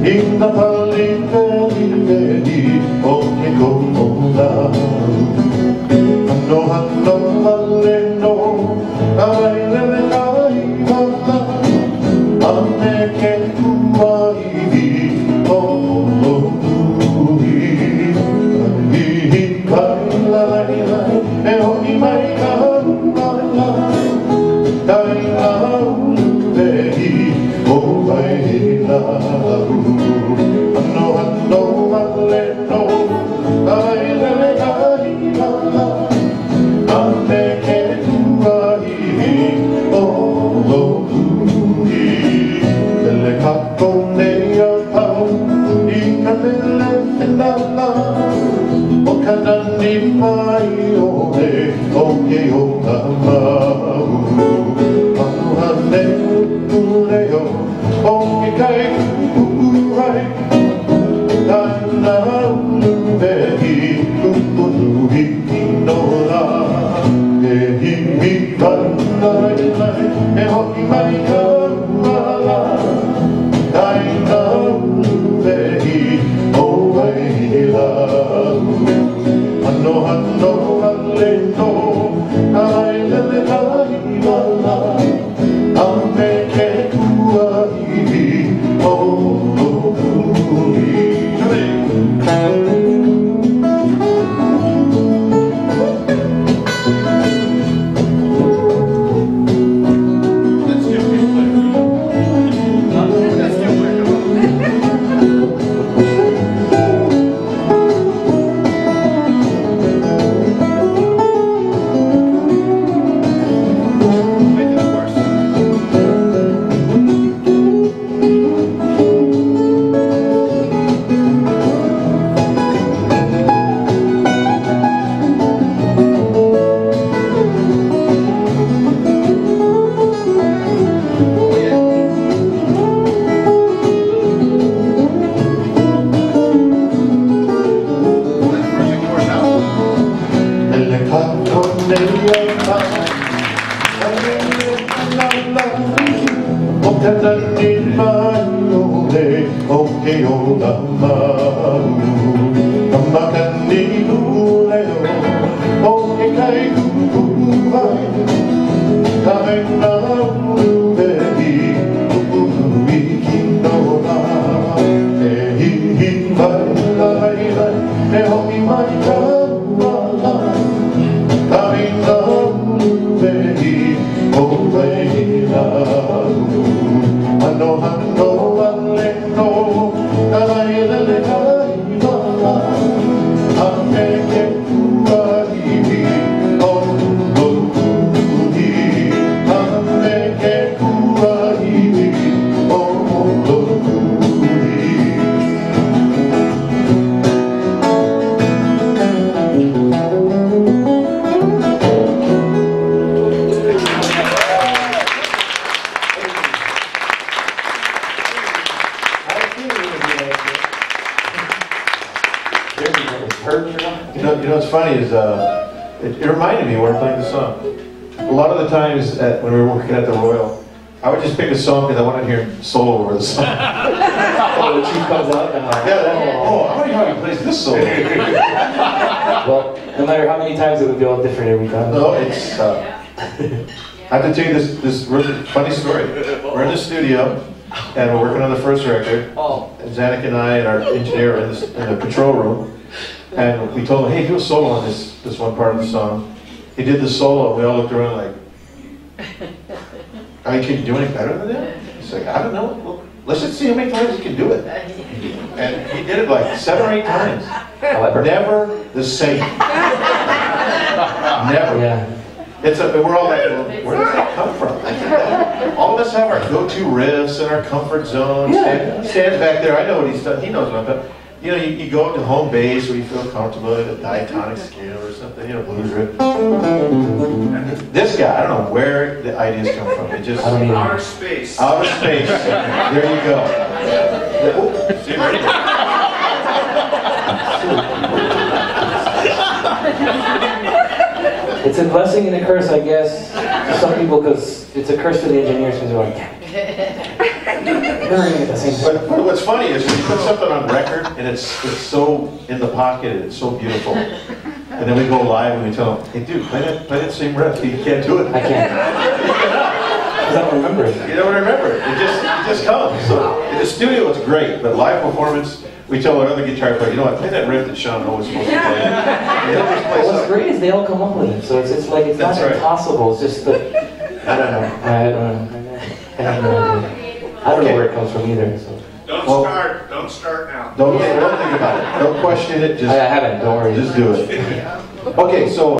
Inga palipelipeli ogni comoda Hanno valeno Aile kai valla Anne che tu vai E ogni mai cantala Dai la vedi O vai la Hanno valeno Aile kai valla Anne che tu vai Delle cappone a pau In capelle e dalla O cananni mai ore O che ora mau Manuane ureo O che kai urai Dana vedi Tuttunuhi inora E himi vandai E hoki mai kamala Dana vedi O veila Hanno valeno Aile kai valla Amme che tu arrivi You know what's funny is it reminded me when we were playing the song. A lot of the times when we were working at the Royal, I would just pick a song because I wanted to hear solo over the song. Oh, the chief comes out and yeah, I want to hear how he plays this solo. Well, no matter how many times it would be all different every time. No, it's. I have to tell you this really funny story. We're in the studio and we're working on the first record. And Zanuck and I and our engineer are in the control room. And we told him, hey, do a solo on this one part of the song. He did the solo, and we all looked around like, I mean, can you do any better than that? He's like, I don't know. Well, let's just see how many times he can do it. And he did it like 7 or 8 times. Never the same. Never. Yeah. We're all like, well, where does that come from? All of us have our go-to riffs and our comfort zone. Yeah. Stands back there. I know what he's done. He knows what I'm doing. You know, you go up to home base where you feel comfortable at a diatonic scale or something, you know, blues riff. And this guy, I don't know where the ideas come from. It just outer space. Outer space. There you go. Oh, see, ready? It's a blessing and a curse, I guess, to some people, because it's a curse to the engineers because they're like, At the same time. But what's funny is when you put something on record and it's so in the pocket and it's so beautiful, and then we go live and we tell them, hey dude, play that same riff. You can't do it. I can't. Because I don't remember it. You don't remember it. It just comes. So in the studio it's great, but live performance, we tell our other guitar player, you know what, play that riff that Sean was supposed to play. Well, what's great is they all come up with it, so it's like it's not impossible. It's just that I don't know. I don't know. I don't know where it comes from either. So. Don't start now. Don't think about it. Don't question it. Just I haven't. Don't worry. Just do it. Okay, so.